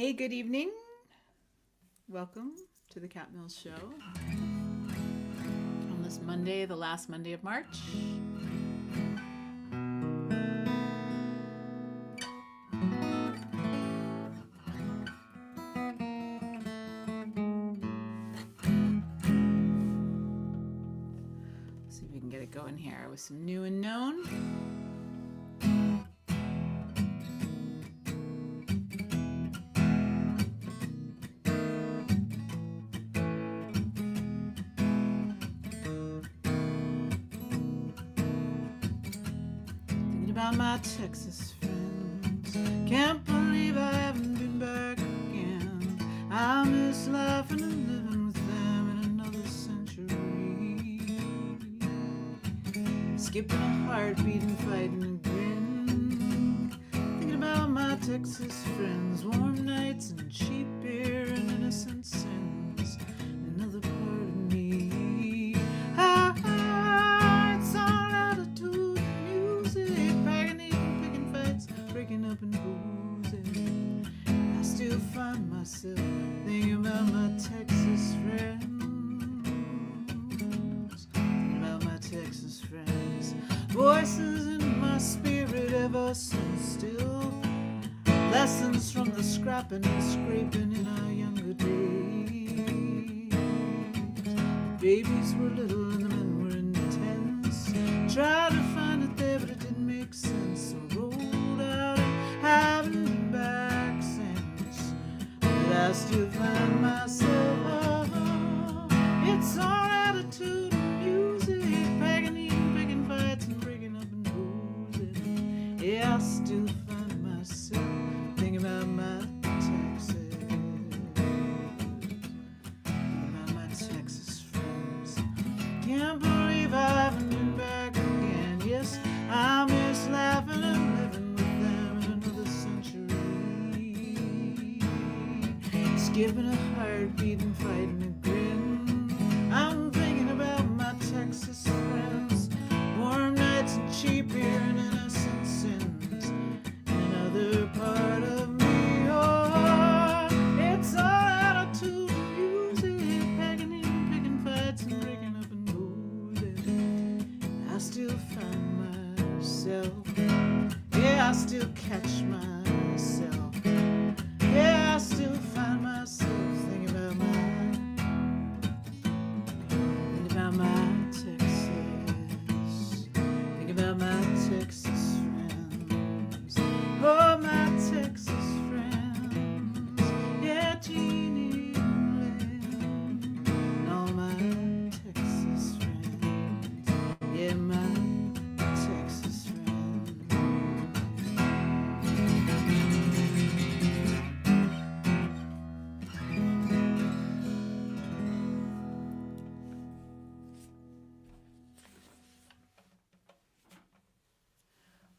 Hey, good evening. Welcome to the Cat Mills Show on this Monday, the last Monday of March. Let's see if we can get it going here with some new and known. About my Texas friends, can't believe I haven't been back again. I miss life and living with them in another century. Skipping a heartbeat and fighting a grin. Thinking about my Texas friends, warm nights and cheap beer and innocent sins. Another part of me. It's all attitude and music, picking fights, breaking up and boozing. I still find myself thinking about my Texas friends. Thinking about my Texas friends. Voices in my spirit ever since, still lessons from the scrapping and scraping in our younger days. Babies were little and the men were intense. Tried to find it there, but it didn't make sense. So rolled out and haven't been back since. But I still find myself, it's all attitude and music, packing, eating, picking fights and breaking up and boozing. Yeah, I still find myself thinking about my Texas. Can't believe I haven't been back again. Yes, I miss laughing and living with them in another century. Skipping a heartbeat and fighting a grin. I'm thinking about my Texas friends, warm nights and cheap beer and innocent sins. Another part of me, oh, it's all attitude and music, packing in, picking fights and breaking up and I still find myself, yeah, I still catch myself, yeah, I still find myself thinking about my Texas, thinking about my Texas friends, oh, my Texas friends, yeah, Jeannie and Lynn, and all my Texas friends. Yeah, my Texas friend.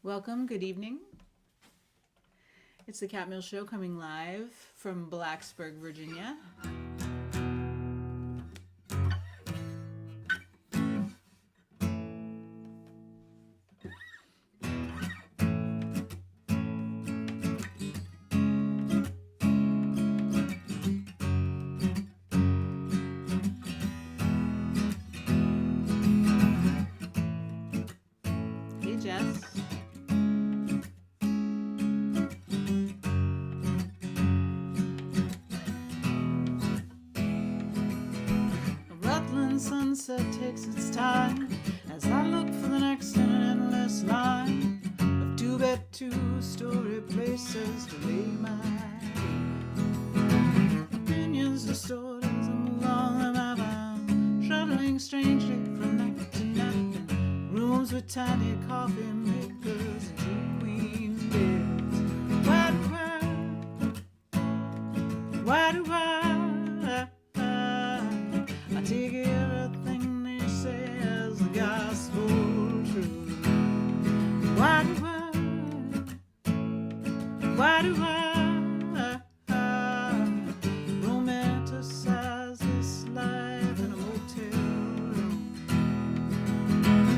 Welcome, good evening. It's the Cat Mills Show coming live from Blacksburg, Virginia. Hey, Jess. A Rutland sunset takes its time as I look for the next in an endless line of two-bed, two-story places to lay my opinions distorted as I move on my bound, shuttling strangely from night to night. Rooms with tiny coffee makers and two queen beds. Why do I take everything they say as the gospel truth? Why do I romanticize this life in a motel room?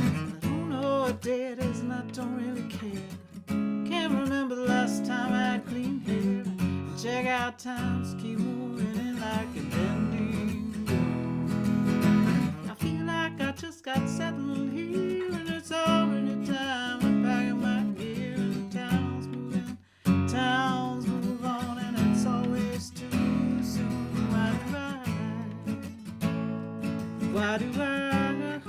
I don't know what day it is and I don't really care. Can't remember the last time I had clean hair. check out times, keep moving in like a bending. I feel like I just got settled here, and it's already time I'm packing my gear. And towns move on, and it's always too soon. Why do I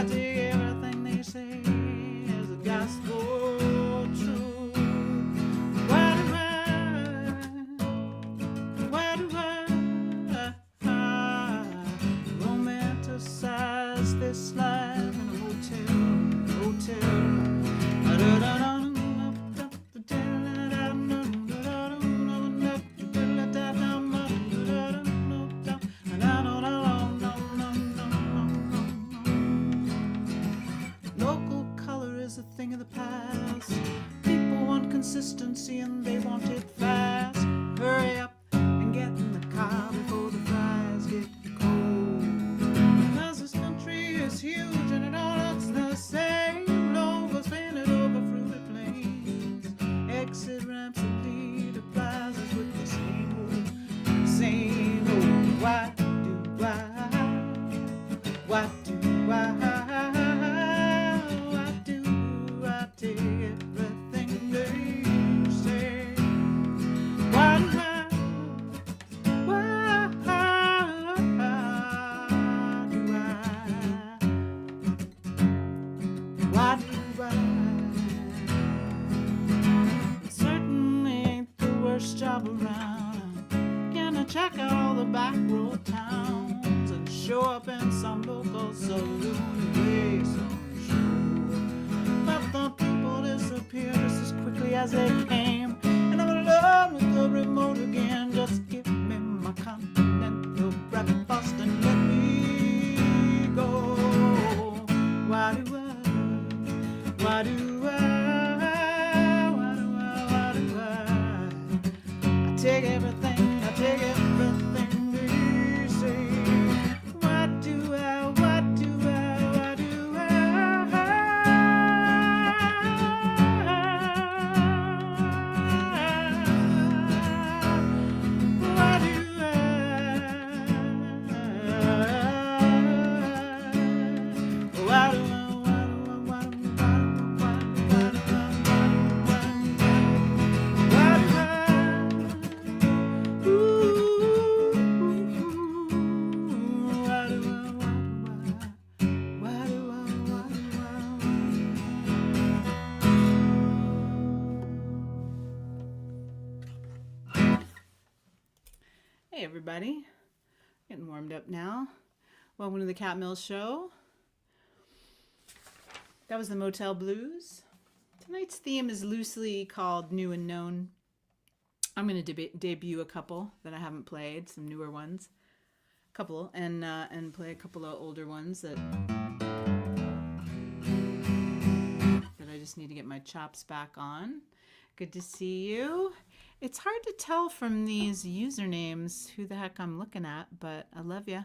take everything they say as a gospel truth? Why do I romanticize this life in a hotel? Local color is a thing of the past. People want consistency and they want it fast. Hurry up and get in the car before the fries get cold. Because this country is huge and it all looks the same. Logos painted over fruity plains. Exit ramps and leader plazas with the same old. Why do I take everything they say? Why do I It certainly ain't the worst job around. Gonna check out all the back road towns and show up in some local saloon place on show. But the people disappear just as quickly as they came, and I'm alone with the remote again. Just give me my continental breakfast and let me go. Why do I take everything they say? Why do I Hey everybody, getting warmed up now. Welcome to the Cat Mills Show. That was the Motel Blues. Tonight's theme is loosely called New and Known. I'm going to debut a couple that I haven't played, some newer ones, and play a couple of older ones that I just need to get my chops back on. Good to see you. It's hard to tell from these usernames who the heck I'm looking at, but I love ya.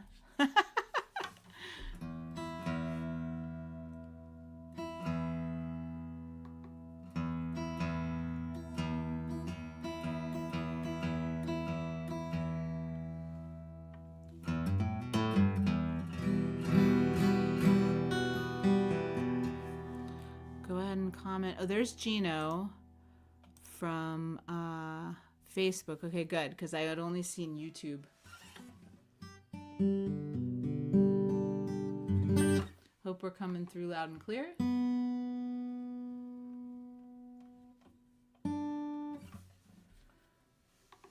Go ahead and comment. Oh, there's Gino from Facebook. Okay, good, because I had only seen YouTube. Hope we're coming through loud and clear.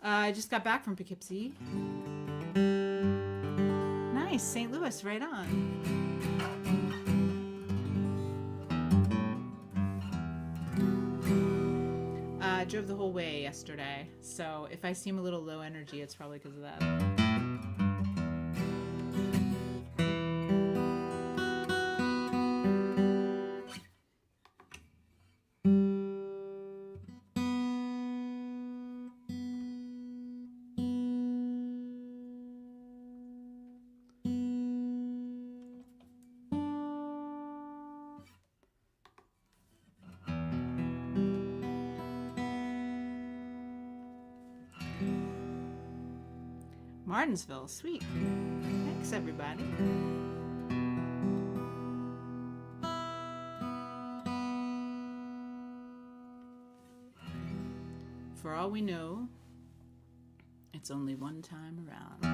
I just got back from Poughkeepsie. Nice, St. Louis, right on. I drove the whole way yesterday, so if I seem a little low energy, it's probably because of that. Martinsville, sweet. Thanks, everybody. For all we know, it's only one time around.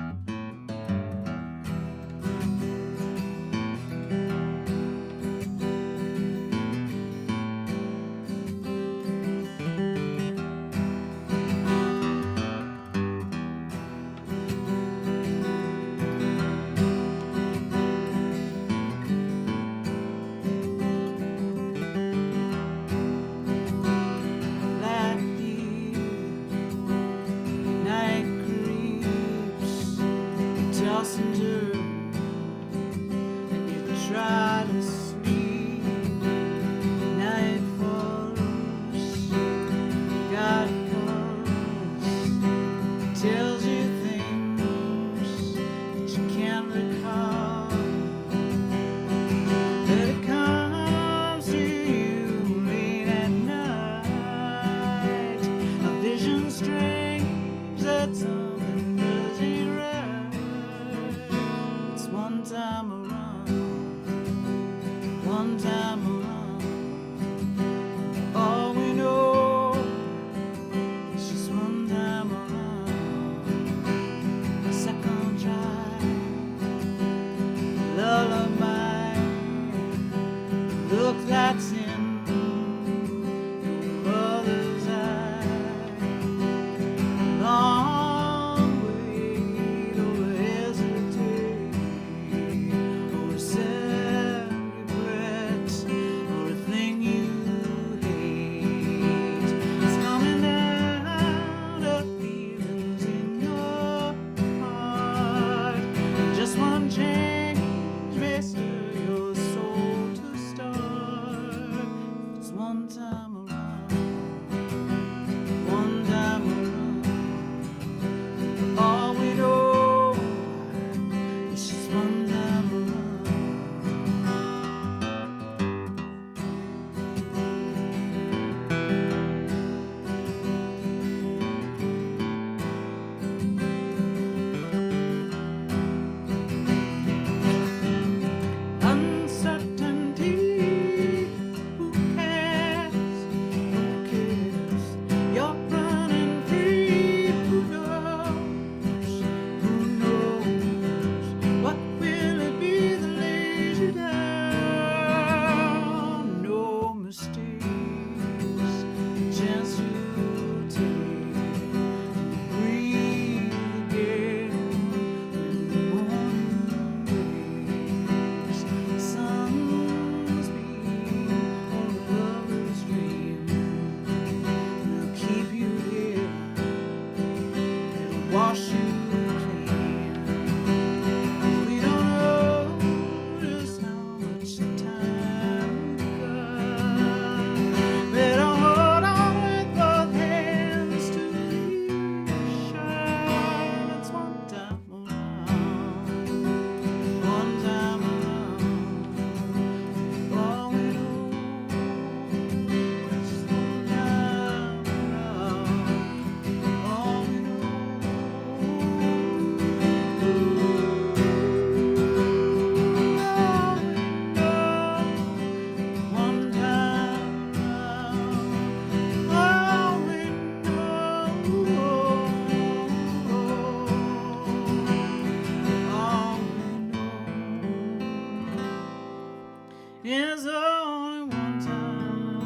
There's only one time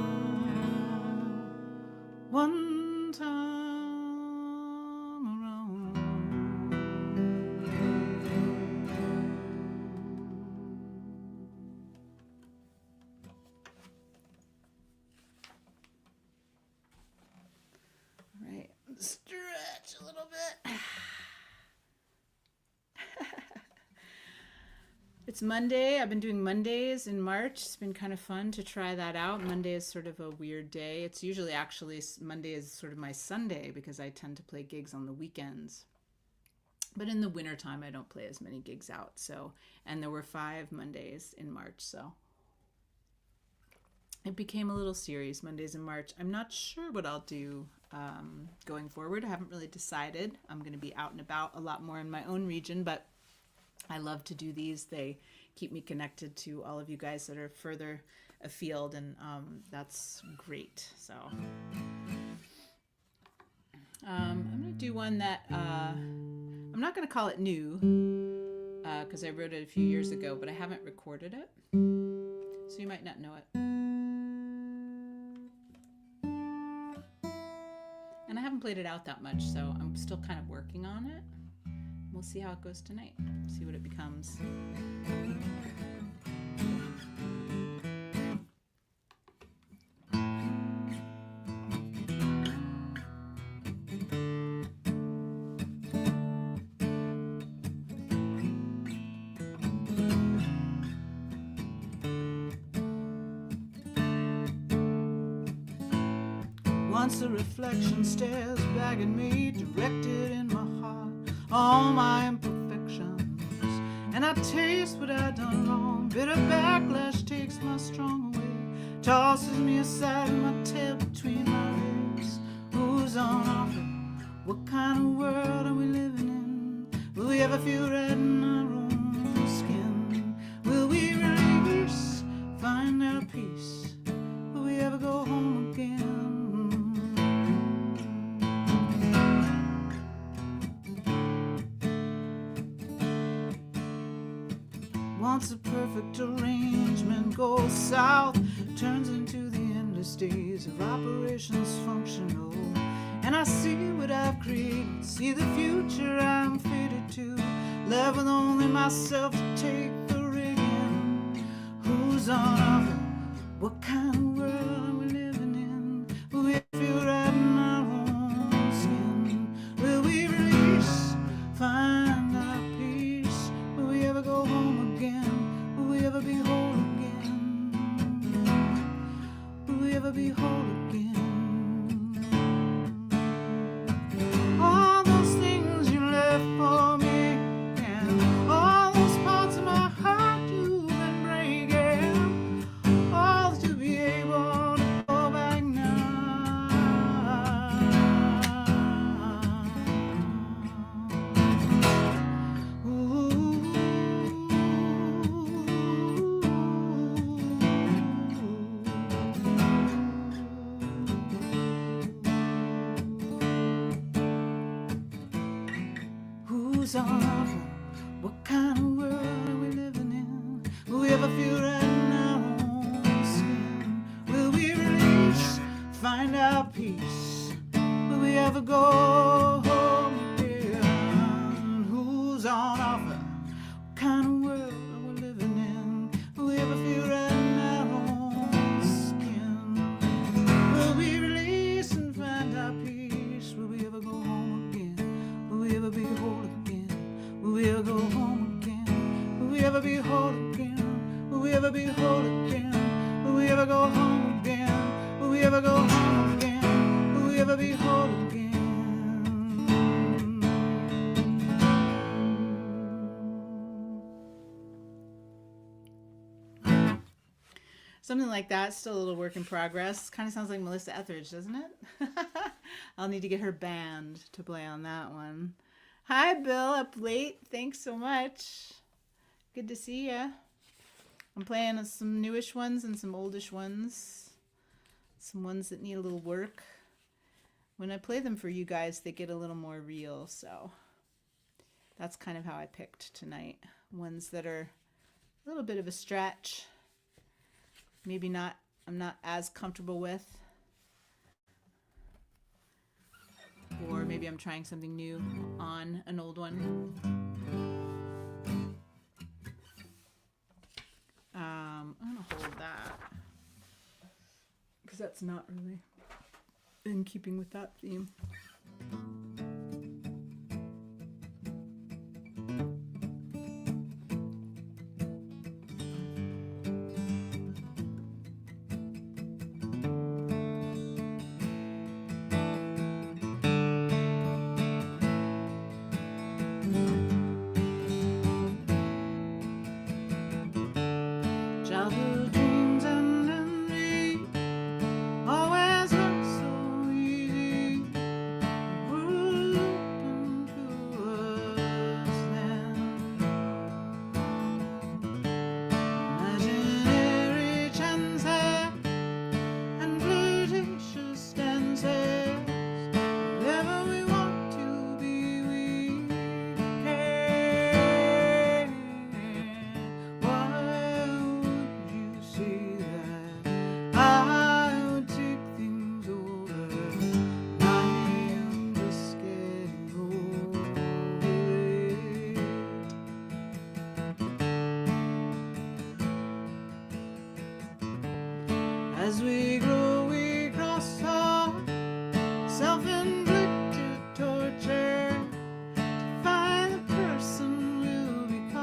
around. All right, stretch a little bit. It's Monday. I've been doing Mondays in March. It's been kind of fun to try that out. Monday is sort of a weird day. It's usually actually Monday is sort of my Sunday because I tend to play gigs on the weekends. But in the wintertime, I don't play as many gigs out. So, and there were 5 Mondays in March. So it became a little series, Mondays in March. I'm not sure what I'll do going forward. I haven't really decided. I'm going to be out and about a lot more in my own region, but I love to do these. They keep me connected to all of you guys that are further afield, and that's great. So I'm going to do one that I'm not going to call it new because I wrote it a few years ago, but I haven't recorded it, so you might not know it. And I haven't played it out that much, so I'm still kind of working on it. We'll see how it goes tonight, see what it becomes. Once a reflection stares back at me, directed in my heart, all my imperfections. And I taste what I've done wrong. Bitter backlash takes my strong away, tosses me aside with my tail between my legs. Who's on offer? What kind of world are we living in? Will we ever feel right in our own skin? Will we release, find our peace? Will we ever go home again? Once a perfect arrangement goes south, turns into the endless days of operations functional. And I see what I've created, see the future I'm fated to, left with only myself to take the rigging. Who's on offer? What kind of world are we living in? Will we feel right in our own skin? Will we release, find our peace? Will we ever go home again? Will we ever be whole again? Will we ever be whole again? All those things you left for me, and all those parts of my heart you've been breaking, all to be able to go back now. Ooh. Who's on offer? What kind of world are we living in? Will we ever feel right in our own skin? Will we release, find our peace? Will we ever go home again? Who's on offer? What kind of world are we living in? Will we ever feel right in our own skin? Will we release and find our peace? Will we ever go home again? Will we ever be whole again? Will we ever go home again? Will we ever be whole again? Will we ever be whole again? Will we ever go home again? Will we ever go home again? Will we ever be whole again? Something like that. Still a little work in progress. Kind of sounds like Melissa Etheridge, doesn't it? I'll need to get her band to play on that one. Hi, Bill, up late. Thanks so much. Good to see ya. I'm playing some newish ones and some oldish ones. Some ones that need a little work. When I play them for you guys, they get a little more real, so that's kind of how I picked tonight. Ones that are a little bit of a stretch. Maybe not, I'm not as comfortable with. Or maybe I'm trying something new on an old one. I'm gonna hold that because that's not really in keeping with that theme. Childhood dreams and memories As we grow, we cross our self-inflicted torture to find the person we'll become.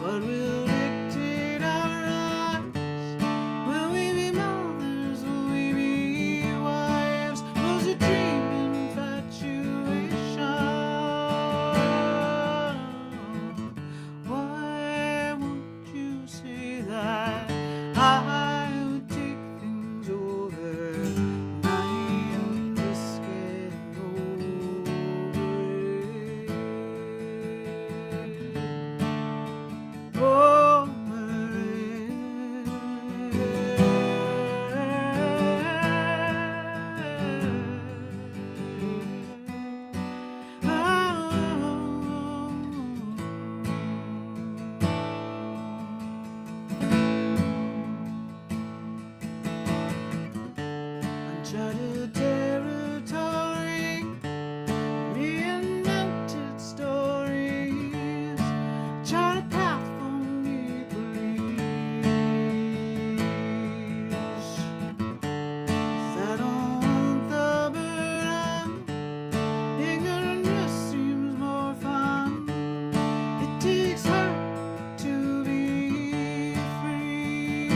What will dictate our lives? Will we be mothers? Will we be wives? Was it dream infatuation? Why won't you say that I would take things over? I am just getting uncharted territory, reinvented stories, chart a path for me, please. 'Cause I don't want the burden. Ignorant just seems more fun. It takes heart to be free.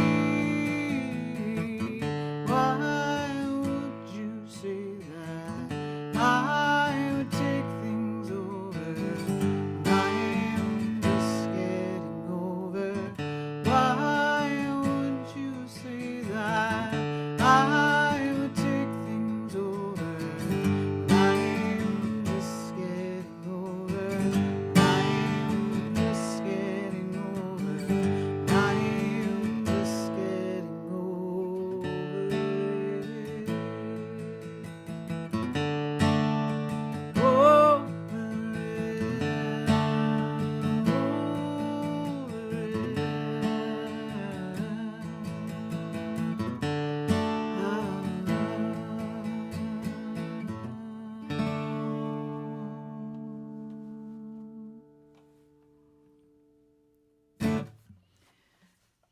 Why would you say that I would take things over? I am just getting over. Why would you say that I would take things over? I am just getting over. I am just getting over. I am just getting over it.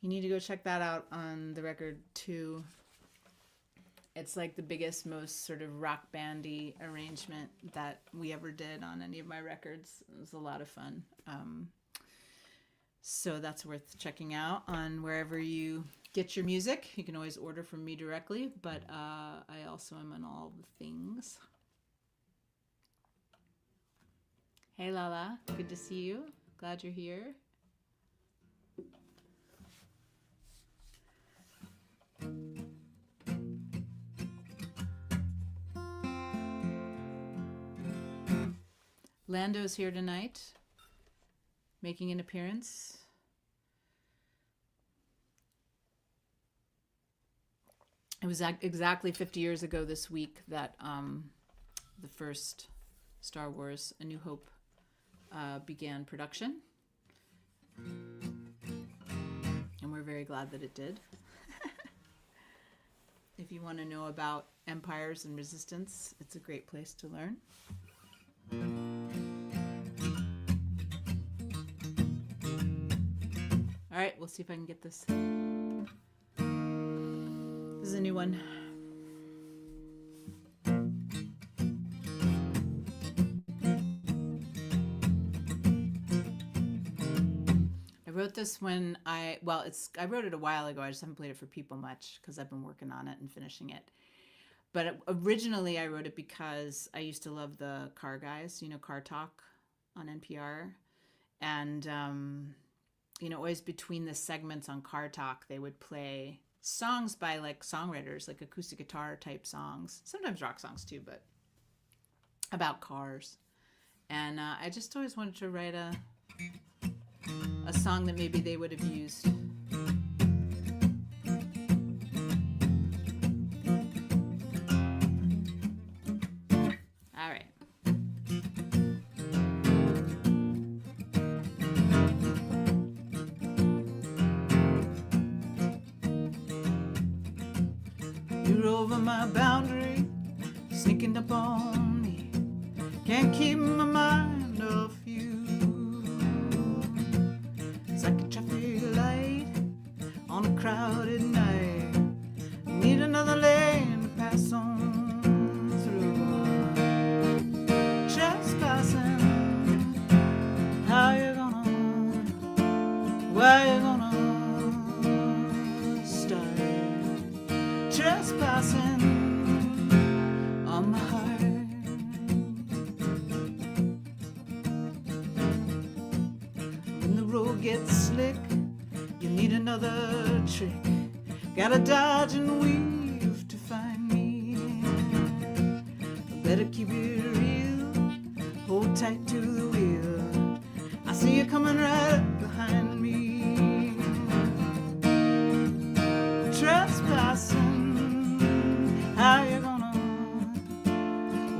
You need to go check that out on the record too. It's like the biggest, most sort of rock bandy arrangement that we ever did on any of my records. It was a lot of fun. So that's worth checking out on wherever you get your music. You can always order from me directly, but I also am on all the things. Hey Lala, good to see you. Glad you're here. Lando's here tonight, making an appearance. It was exactly 50 years ago this week that the first Star Wars A New Hope began production. And we're very glad that it did. If you want to know about empires and resistance, it's a great place to learn. All right, we'll see if I can get this. This is a new one. I wrote this when I wrote it a while ago. I just haven't played it for people much because I've been working on it and finishing it. But originally I wrote it because I used to love the Car Guys, Car Talk on NPR. And, always between the segments on Car Talk, they would play songs by like songwriters, like acoustic guitar type songs, sometimes rock songs too, but about cars. And I just always wanted to write a song that maybe they would have used. All right. You're over my boundary, sneaking up on me. Can't keep my mind off you. It's like a traffic light on a crowded night. Need another lane to pass on through. Trespassing, how you gonna, why you gonna start trespassing on my heart? When the road gets slick, you need another trick. Gotta dodge and weave to find me. Better keep it real, hold tight to the wheel. I see you coming right behind me. Trespassing, how you gonna,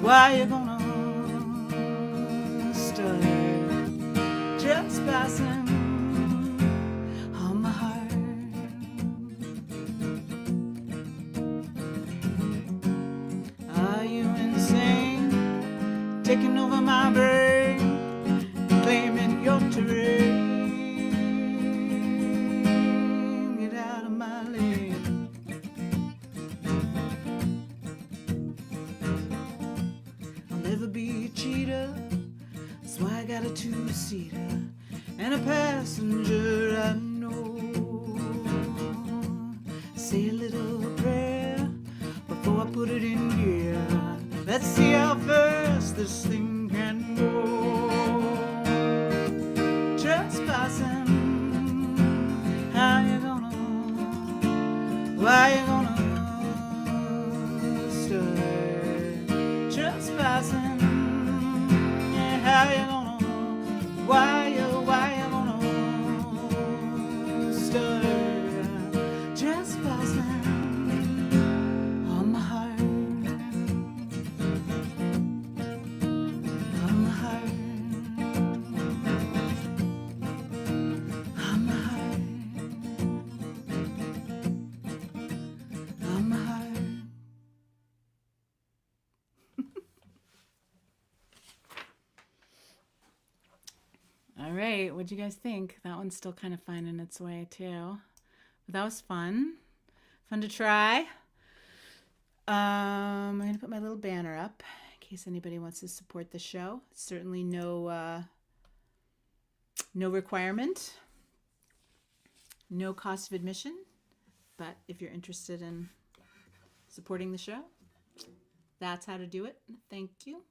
why you gonna start trespassing on my heart? Are you insane, taking over my brain, claiming your terrain? Get out of my lane. I'll never be a cheater, that's why I got a two-seater and a passenger I know. Say a little prayer before I put it in gear. Let's see how fast this thing can go. Trespassing, how you gonna, why you gonna start trespassing? Yeah, how you gonna, why you gonna start trespassing on my heart? On my heart. On my heart. On my heart. All right, what'd you guys think? That one's still kind of finding its way too. But that was fun. Fun to try. I'm going to put my little banner up in case anybody wants to support the show. Certainly no requirement, no cost of admission. But if you're interested in supporting the show, that's how to do it. Thank you.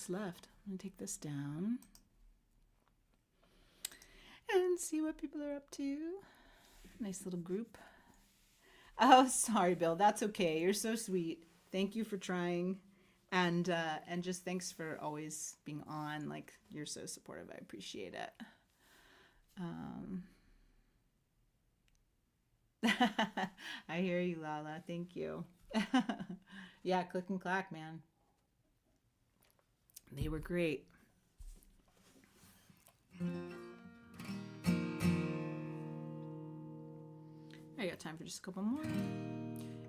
minutes left. I'm going to take this down and see what people are up to. Nice little group. Oh, sorry, Bill. That's okay. You're so sweet. Thank you for trying. And just thanks for always being on. Like, you're so supportive. I appreciate it. I hear you, Lala. Thank you. Yeah, Click and Clack, man. They were great. I got time for just a couple more.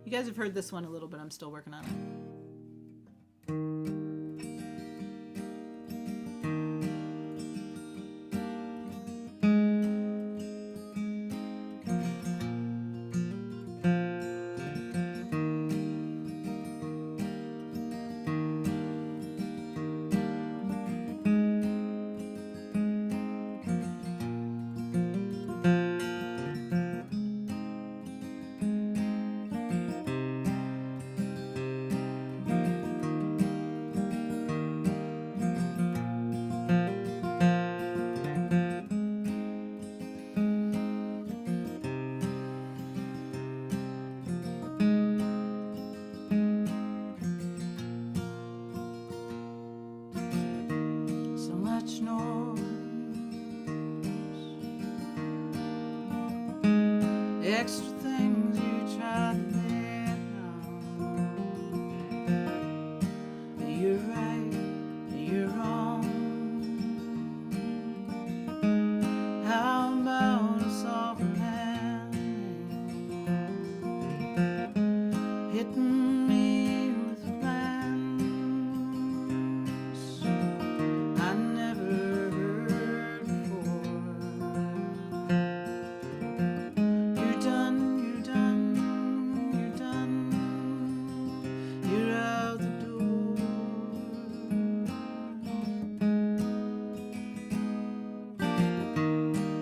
You guys have heard this one a little bit. I'm still working on it. Extra things you try to let down. You're right, you're wrong. How about a soft hand hitting me with plans I never heard before? You're done, you're done, you're done. You're out the door.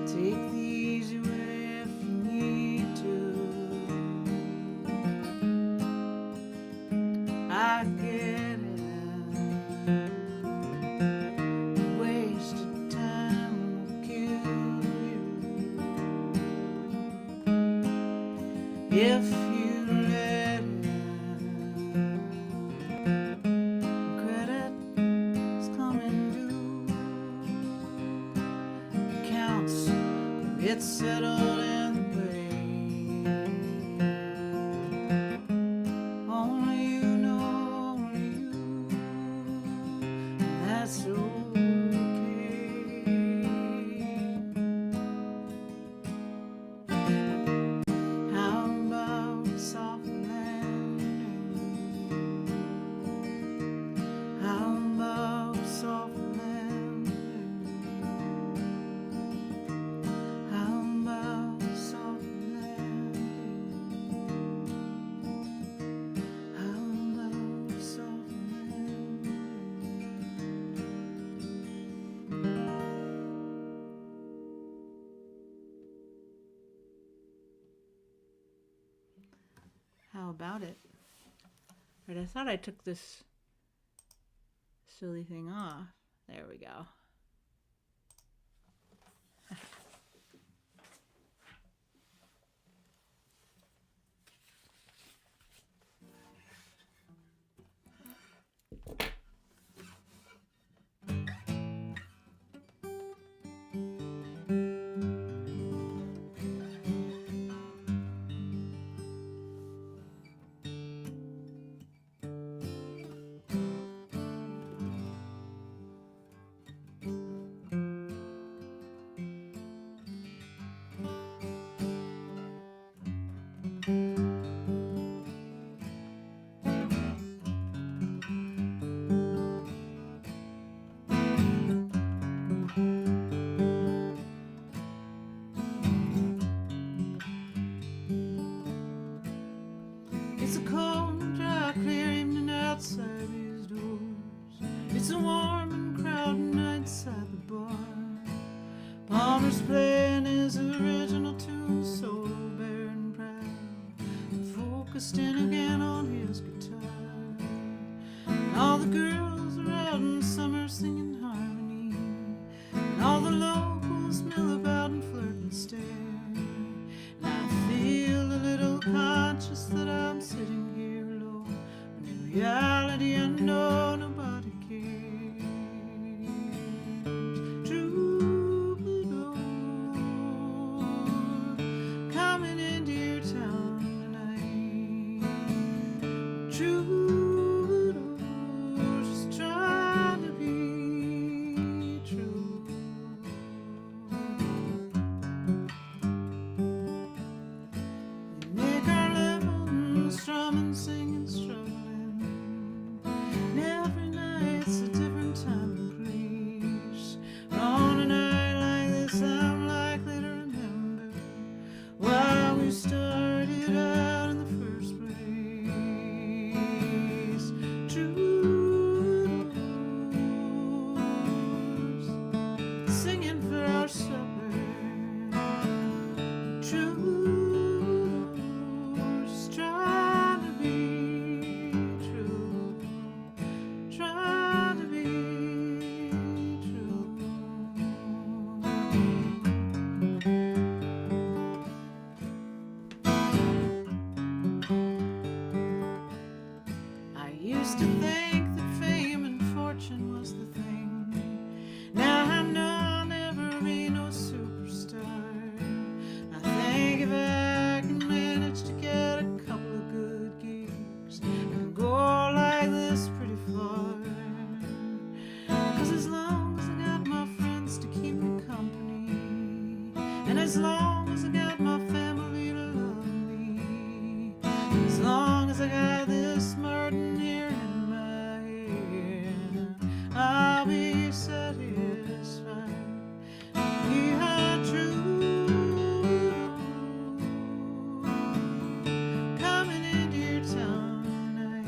Take the easy way if you need to. I get it. Wasted time will kill you if you let it. Credit's coming due. Counts, it's settled in the bank. Only you know, only you. That's okay. How about a soft landing? How about a soft landing? How about a soft landing? How about a soft landing? How about it? Right, I thought I took this silly thing off. There we go. It's a cold and dry, clear evening outside these doors. It's a warm and crowded night inside the bar. Palmer's playing his original tune, so bare and proud, focused in again on his guitar. And all the girls are out out in summer singing harmony, and all the locals mill about and flirt and stare. And I feel a little conscious that I'm sitting here alone, when in reality I know nobody cares. Troubadour, coming into your town tonight. Troubadour, just trying to be true. We make our living strumming, singing, struggling, and every night's a different time and place. But on a night like this, I'm likely to remember why we started out in the first place. Troubadours, singing for our supper. Troubadours, just trying to be true. Trying to be true. I used to think that fame and fortune was the thing. Now I know I'll never be no superstar. I think if I can manage to get a couple of good gigs, I can go like this pretty far. 'Cause as long as I got my friends to keep me company, and as long as I got my family to love me, as long as I got this Martin here in my hand, I'll be satisfied. We are true, coming into your town tonight.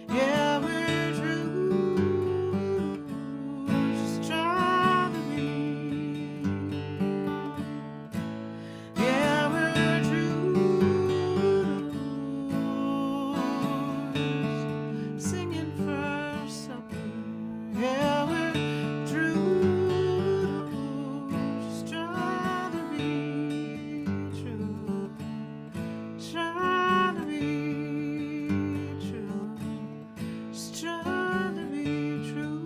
Yeah, we're true, just trying to be. Yeah, we're troubadours, singing for our supper. Yeah, we're troubadours, just trying to be true. Trying to be true. Just trying to be true.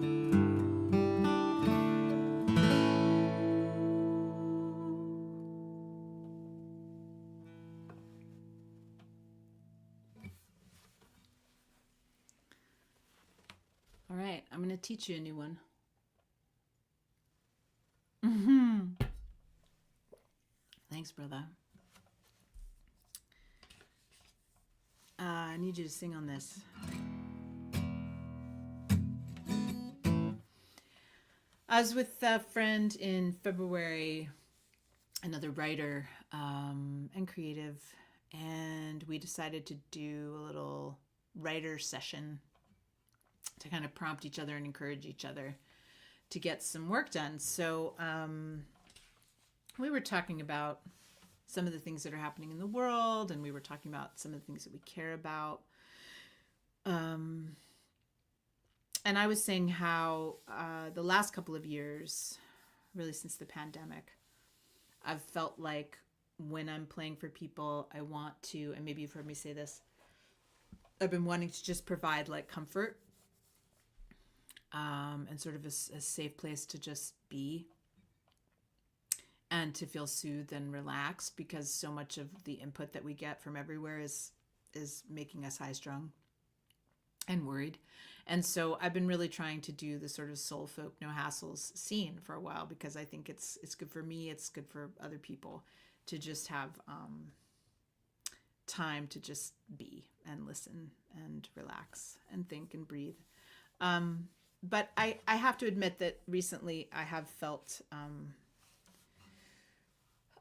All right, I'm going to teach you a new one. Thanks, brother. I need you to sing on this. I was with a friend in February, another writer and creative, and we decided to do a little writer session to kind of prompt each other and encourage each other to get some work done. So we were talking about some of the things that are happening in the world, and we were talking about some of the things that we care about. And I was saying how the last couple of years, really since the pandemic, I've felt like when I'm playing for people, I want to, and maybe you've heard me say this, I've been wanting to just provide like comfort and sort of a safe place to just be and to feel soothed and relaxed, because so much of the input that we get from everywhere is making us high strung and worried. And so I've been really trying to do the sort of soul folk, no hassles scene for a while, because I think it's good for me. It's good for other people to just have time to just be and listen and relax and think and breathe. But I have to admit that recently I have felt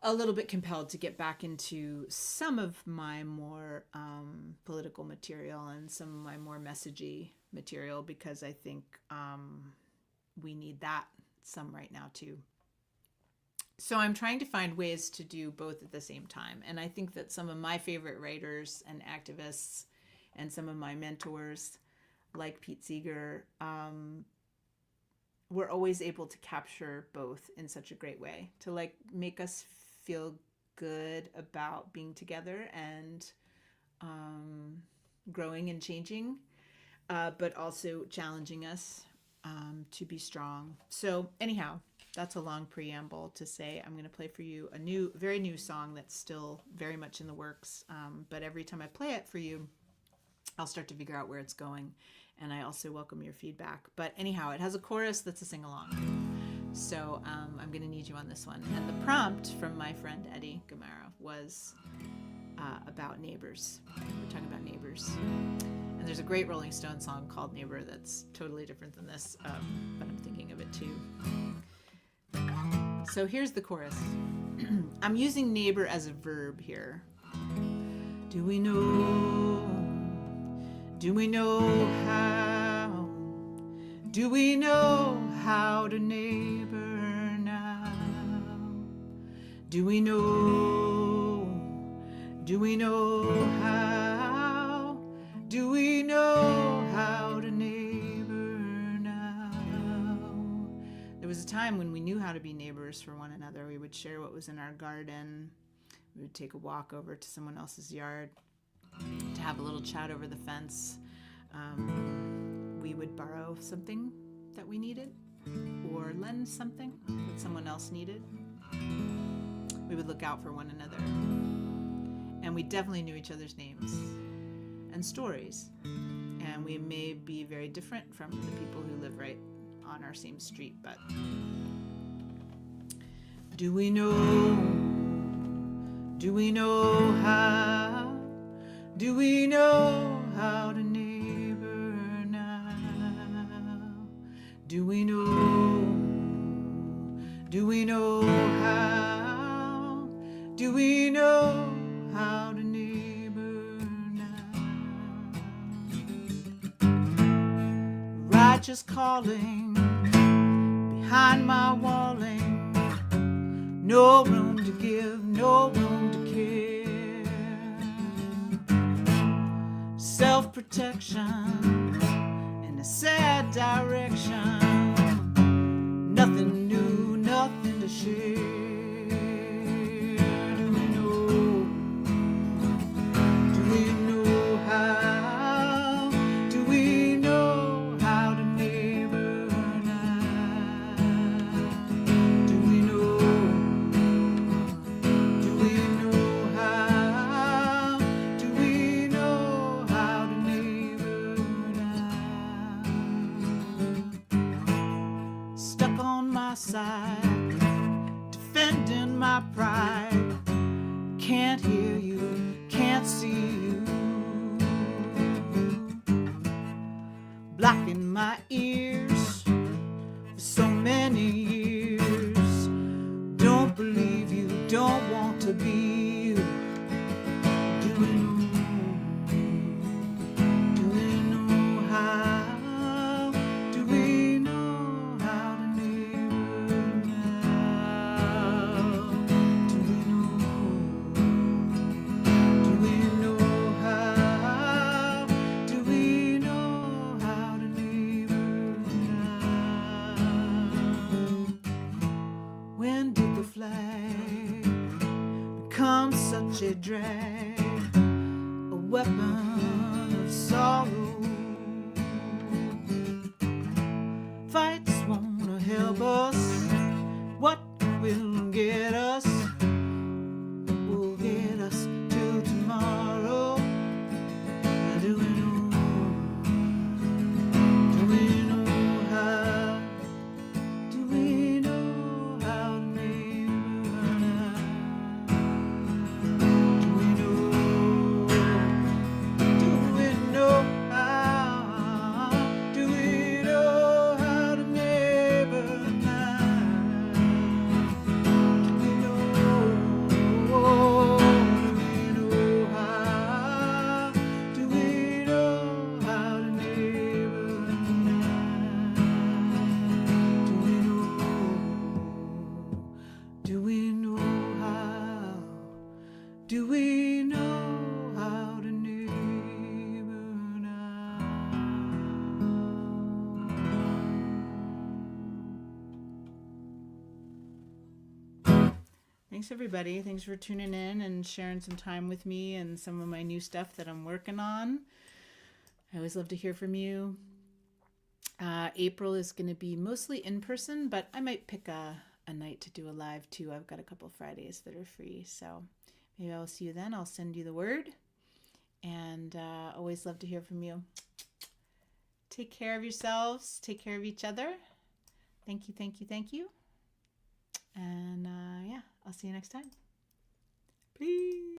a little bit compelled to get back into some of my more political material and some of my more messagey material, because I think we need that some right now too. So I'm trying to find ways to do both at the same time. And I think that some of my favorite writers and activists and some of my mentors, like Pete Seeger, we're always able to capture both in such a great way, to like make us feel good about being together and growing and changing, but also challenging us to be strong. So anyhow, that's a long preamble to say I'm going to play for you a very new song that's still very much in the works. But every time I play it for you, I'll start to figure out where it's going. And I also welcome your feedback. But anyhow, it has a chorus that's a sing-along. So I'm going to need you on this one. And the prompt from my friend Eddie Gamara was about neighbors. We're talking about neighbors. And there's a great Rolling Stone song called Neighbor that's totally different than this, but I'm thinking of it too. So here's the chorus. I'm using neighbor as a verb here. Do we know how? Do we know how to neighbor now? Do we know how? Do we know how to neighbor now? There was a time when we knew how to be neighbors for one another. We would share what was in our garden. We would take a walk over to someone else's yard to have a little chat over the fence. We would borrow something that we needed or lend something that someone else needed. We would look out for one another. And we definitely knew each other's names and stories. And we may be very different from the people who live right on our same street, but do we know how? Do we know how to neighbor now? Do we know how? Do we know how to neighbor now? Righteous calling behind my walling, no room to give, no room to care. Self-protection in a sad direction, nothing new, nothing to share. Do we know how? Do we know how to neighbor now? Do we know how? Do we know how to neighbor now? Stuck on my side, defending my pride. Can't hear you, can't see you. Blocking my ears for so many years. Don't believe you, don't want to be you. Do we know how? Do we know how to neighbor now? Do we know how? Do we know how to neighbor now? When did the flag become such a drag, a weapon of sorrow? Fights won't help us. What will get us? What will get us till tomorrow? Do we know how? Do we know how to neighbor now? Do we know Thanks, everybody. Thanks for tuning in and sharing some time with me and some of my new stuff that I'm working on. I always love to hear from you. April is going to be mostly in person, but I might pick a night to do a live too. I've got a couple Fridays that are free, so maybe I'll see you then. I'll send you the word, and always love to hear from you. Take care of yourselves. Take care of each other. Thank you, thank you, thank you. And yeah, I'll see you next time. Peace.